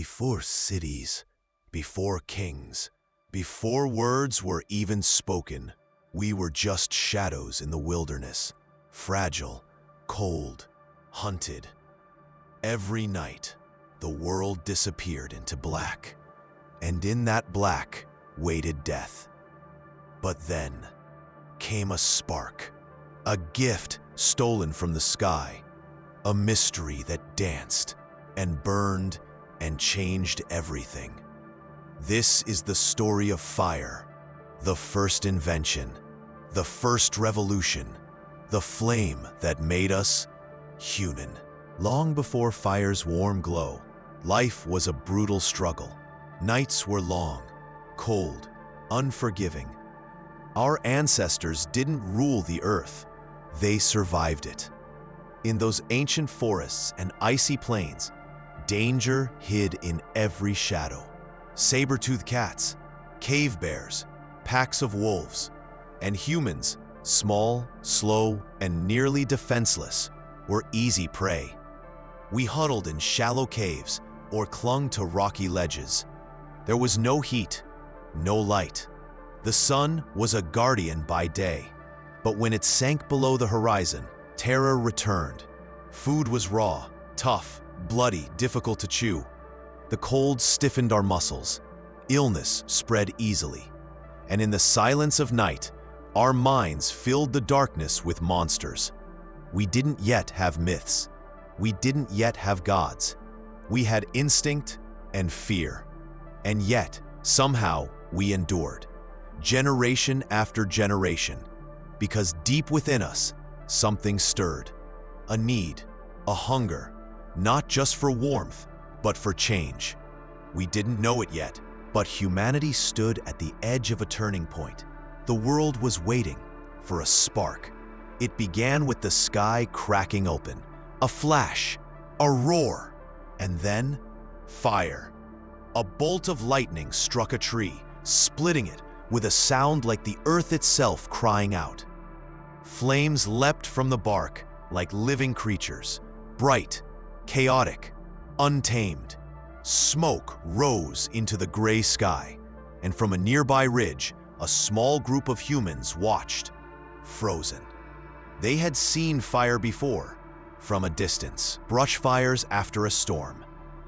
Before cities, before kings, before words were even spoken, we were just shadows in the wilderness, fragile, cold, hunted. Every night, the world disappeared into black, and in that black waited death. But then came a spark, a gift stolen from the sky, a mystery that danced and burned and changed everything. This is the story of fire, the first invention, the first revolution, the flame that made us human. Long before fire's warm glow, life was a brutal struggle. Nights were long, cold, unforgiving. Our ancestors didn't rule the earth, they survived it. In those ancient forests and icy plains, danger hid in every shadow. Saber-toothed cats, cave bears, packs of wolves, and humans, small, slow, and nearly defenseless, were easy prey. We huddled in shallow caves or clung to rocky ledges. There was no heat, no light. The sun was a guardian by day, but when it sank below the horizon, terror returned. Food was raw, tough, bloody, difficult to chew. The cold stiffened our muscles. Illness spread easily. And in the silence of night, our minds filled the darkness with monsters. We didn't yet have myths. We didn't yet have gods. We had instinct and fear. And yet, somehow, we endured. Generation after generation. Because deep within us, something stirred. A need, a hunger, not just for warmth, but for change. We didn't know it yet, but humanity stood at the edge of a turning point. The world was waiting for a spark. It began with the sky cracking open, a flash, a roar, and then fire. A bolt of lightning struck a tree, splitting it with a sound like the earth itself crying out. Flames leapt from the bark like living creatures, bright, chaotic, untamed. Smoke rose into the gray sky, and from a nearby ridge, a small group of humans watched, frozen. They had seen fire before, from a distance, brush fires after a storm,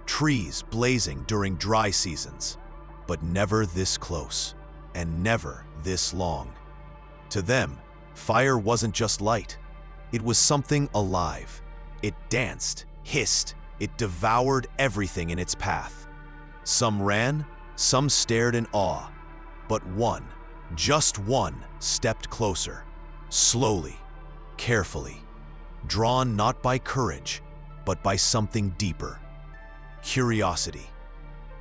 trees blazing during dry seasons, but never this close, and never this long. To them, fire wasn't just light. It was something alive. It danced, hissed, it devoured everything in its path. Some ran, some stared in awe, but one, just one, stepped closer, slowly, carefully, drawn not by courage, but by something deeper. Curiosity.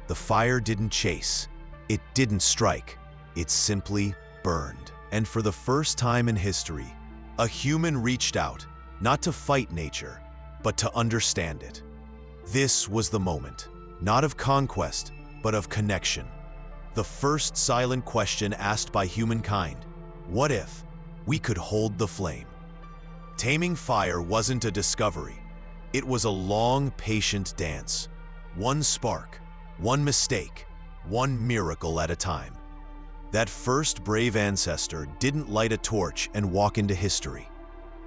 The fire didn't chase, it didn't strike, it simply burned. And for the first time in history, a human reached out, not to fight nature, but to understand it. This was the moment, not of conquest, but of connection. The first silent question asked by humankind: what if we could hold the flame? Taming fire wasn't a discovery. It was a long, patient dance. One spark, one mistake, one miracle at a time. That first brave ancestor didn't light a torch and walk into history.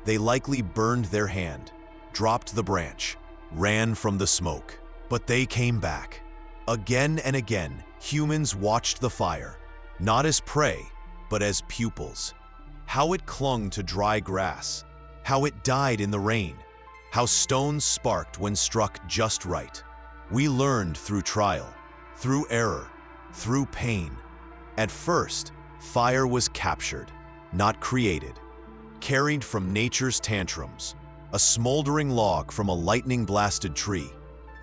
They likely burned their hand, dropped the branch, ran from the smoke. But they came back. Again and again, humans watched the fire, not as prey, but as pupils. How it clung to dry grass, how it died in the rain, how stones sparked when struck just right. We learned through trial, through error, through pain. At first, fire was captured, not created. Carried from nature's tantrums, a smoldering log from a lightning-blasted tree,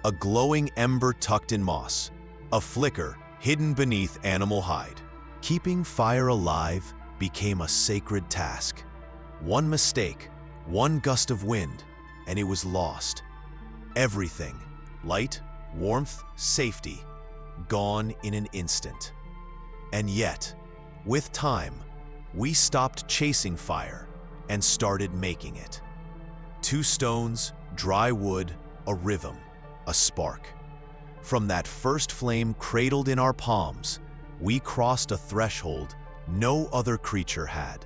a glowing ember tucked in moss, a flicker hidden beneath animal hide. Keeping fire alive became a sacred task. One mistake, one gust of wind, and it was lost. Everything, light, warmth, safety, gone in an instant. And yet, with time, we stopped chasing fire and started making it. 2 stones, dry wood, a rhythm, a spark. From that first flame cradled in our palms, we crossed a threshold no other creature had.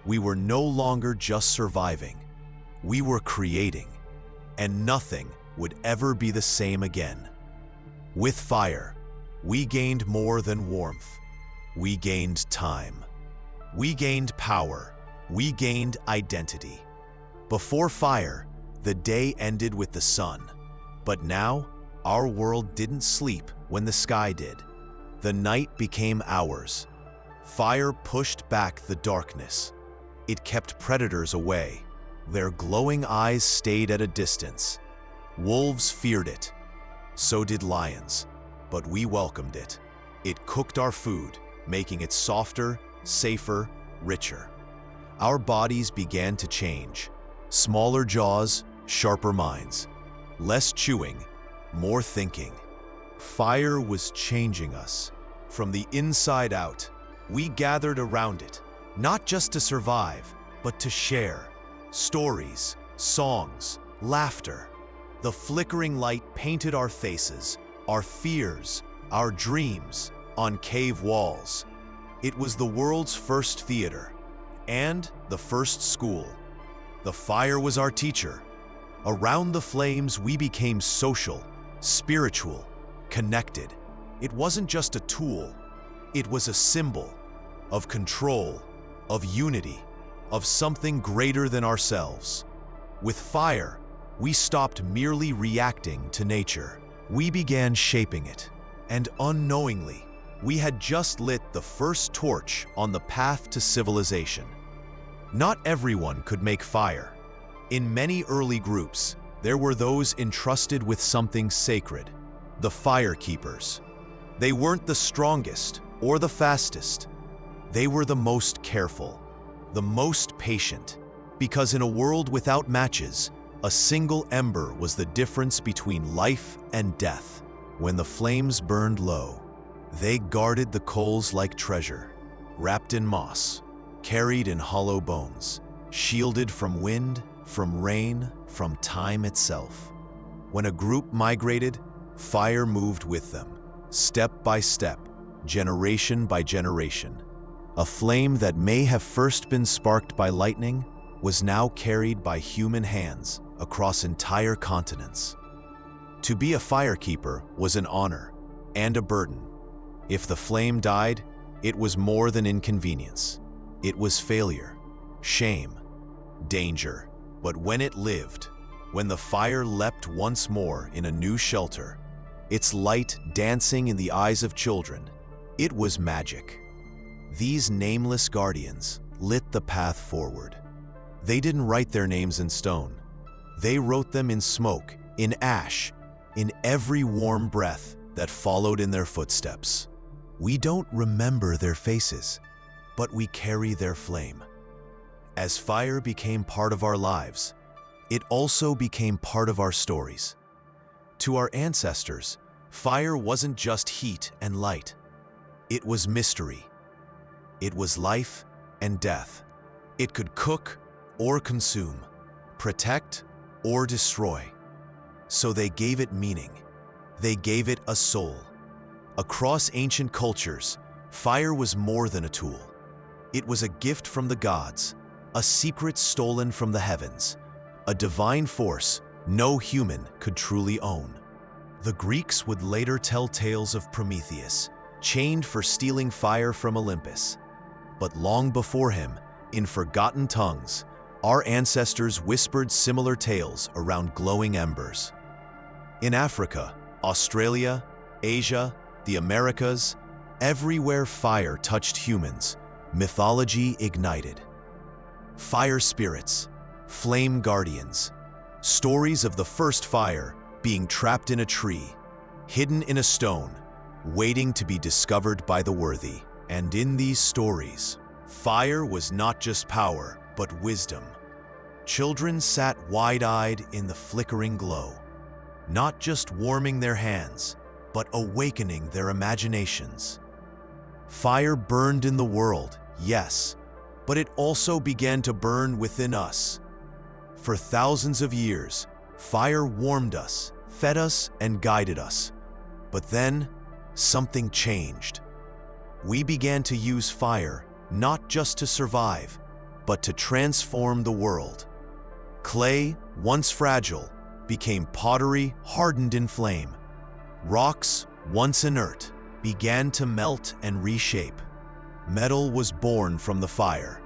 We were no longer just surviving. We were creating, and nothing would ever be the same again. With fire, we gained more than warmth. We gained time. We gained power. We gained identity. Before fire, the day ended with the sun. But now, our world didn't sleep when the sky did. The night became ours. Fire pushed back the darkness. It kept predators away. Their glowing eyes stayed at a distance. Wolves feared it. So did lions. But we welcomed it. It cooked our food, making it softer, safer, richer. Our bodies began to change. Smaller jaws, sharper minds. Less chewing, more thinking. Fire was changing us. From the inside out, we gathered around it, not just to survive, but to share. Stories, songs, laughter. The flickering light painted our faces, our fears, our dreams, on cave walls. It was the world's first theater, and the first school. The fire was our teacher. Around the flames, we became social, spiritual, connected. It wasn't just a tool. It was a symbol of control, of unity, of something greater than ourselves. With fire, we stopped merely reacting to nature. We began shaping it, and unknowingly, we had just lit the first torch on the path to civilization. Not everyone could make fire. In many early groups, there were those entrusted with something sacred, the fire keepers. They weren't the strongest or the fastest. They were the most careful, the most patient, because in a world without matches, a single ember was the difference between life and death. When the flames burned low, they guarded the coals like treasure, wrapped in moss, carried in hollow bones, shielded from wind, from rain, from time itself. When a group migrated, fire moved with them, step by step, generation by generation. A flame that may have first been sparked by lightning was now carried by human hands across entire continents. To be a firekeeper was an honor and a burden. If the flame died, it was more than inconvenience. It was failure, shame, danger. But when it lived, when the fire leapt once more in a new shelter, its light dancing in the eyes of children, it was magic. These nameless guardians lit the path forward. They didn't write their names in stone. They wrote them in smoke, in ash, in every warm breath that followed in their footsteps. We don't remember their faces, but we carry their flame. As fire became part of our lives, it also became part of our stories. To our ancestors, fire wasn't just heat and light. It was mystery. It was life and death. It could cook or consume, protect or destroy. So they gave it meaning. They gave it a soul. Across ancient cultures, fire was more than a tool. It was a gift from the gods, a secret stolen from the heavens, a divine force no human could truly own. The Greeks would later tell tales of Prometheus, chained for stealing fire from Olympus. But long before him, in forgotten tongues, our ancestors whispered similar tales around glowing embers. In Africa, Australia, Asia, the Americas, everywhere fire touched humans, mythology ignited. Fire spirits, flame guardians, stories of the first fire being trapped in a tree, hidden in a stone, waiting to be discovered by the worthy. And in these stories, fire was not just power, but wisdom. Children sat wide-eyed in the flickering glow, not just warming their hands, but awakening their imaginations. Fire burned in the world, yes, but it also began to burn within us. For thousands of years, fire warmed us, fed us, and guided us, But then, something changed. We began to use fire not just to survive, but to transform the world. Clay, once fragile, became pottery hardened in flame. Rocks, once inert, began to melt and reshape. Metal was born from the fire.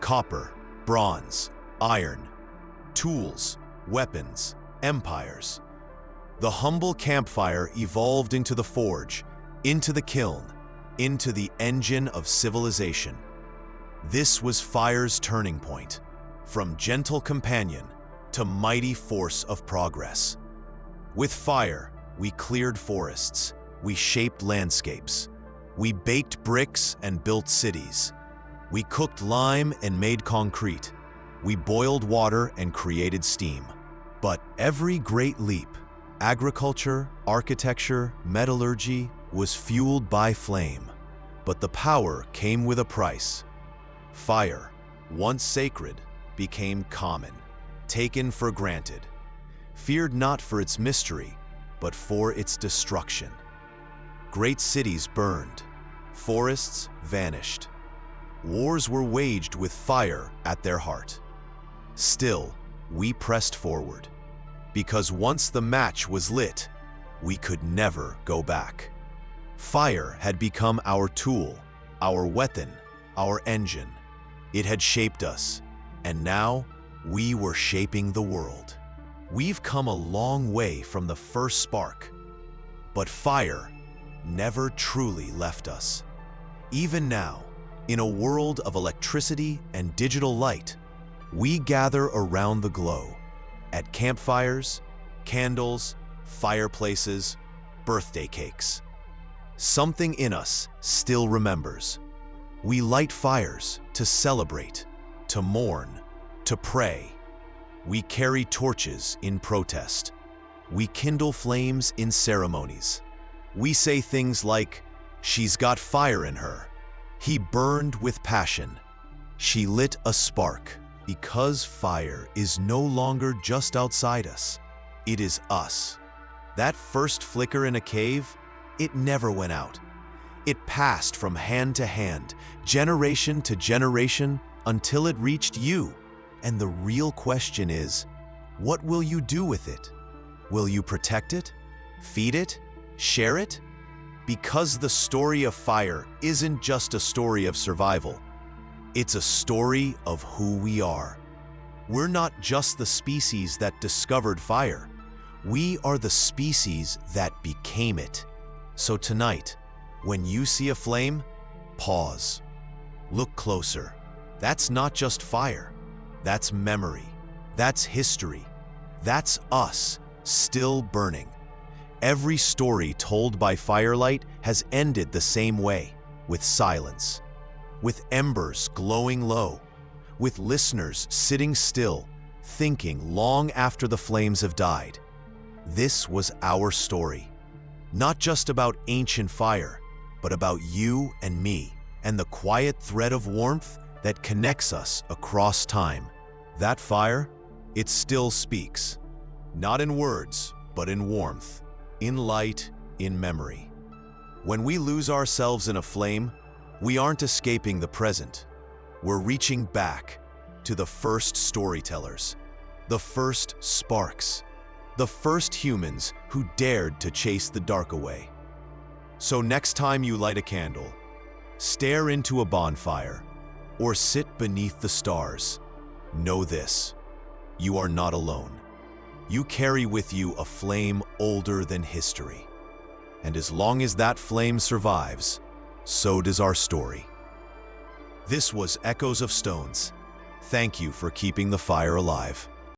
Copper, bronze, iron, tools, weapons, empires. The humble campfire evolved into the forge, into the kiln, into the engine of civilization. This was fire's turning point, from gentle companion to mighty force of progress. With fire, we cleared forests, we shaped landscapes, we baked bricks and built cities. We cooked lime and made concrete. We boiled water and created steam. But every great leap, agriculture, architecture, metallurgy, was fueled by flame. But the power came with a price. Fire, once sacred, became common, taken for granted, feared not for its mystery, but for its destruction. Great cities burned, forests vanished. Wars were waged with fire at their heart. Still, we pressed forward, because once the match was lit, we could never go back. Fire had become our tool, our weapon, our engine. It had shaped us, and now we were shaping the world. We've come a long way from the first spark, but fire never truly left us. Even now, in a world of electricity and digital light, we gather around the glow, at campfires, candles, fireplaces, birthday cakes. Something in us still remembers. We light fires to celebrate, to mourn, to pray. We carry torches in protest. We kindle flames in ceremonies. We say things like, "She's got fire in her. He burned with passion. She lit a spark," because fire is no longer just outside us. It is us. That first flicker in a cave, it never went out. It passed from hand to hand, generation to generation, until it reached you. And the real question is, what will you do with it? Will you protect it? Feed it? Share it? Because the story of fire isn't just a story of survival. It's a story of who we are. We're not just the species that discovered fire. We are the species that became it. So tonight, when you see a flame, pause. Look closer. That's not just fire. That's memory. That's history. That's us, still burning. Every story told by firelight has ended the same way, with silence, with embers glowing low, with listeners sitting still, thinking long after the flames have died. This was our story, not just about ancient fire, but about you and me, and the quiet thread of warmth that connects us across time. That fire, it still speaks, not in words, but in warmth, in light, in memory. When we lose ourselves in a flame, we aren't escaping the present. We're reaching back to the first storytellers, the first sparks, the first humans who dared to chase the dark away. So next time you light a candle, stare into a bonfire, or sit beneath the stars, know this: you are not alone. You carry with you a flame older than history. And as long as that flame survives, so does our story. This was Echoes of Stones. Thank you for keeping the fire alive.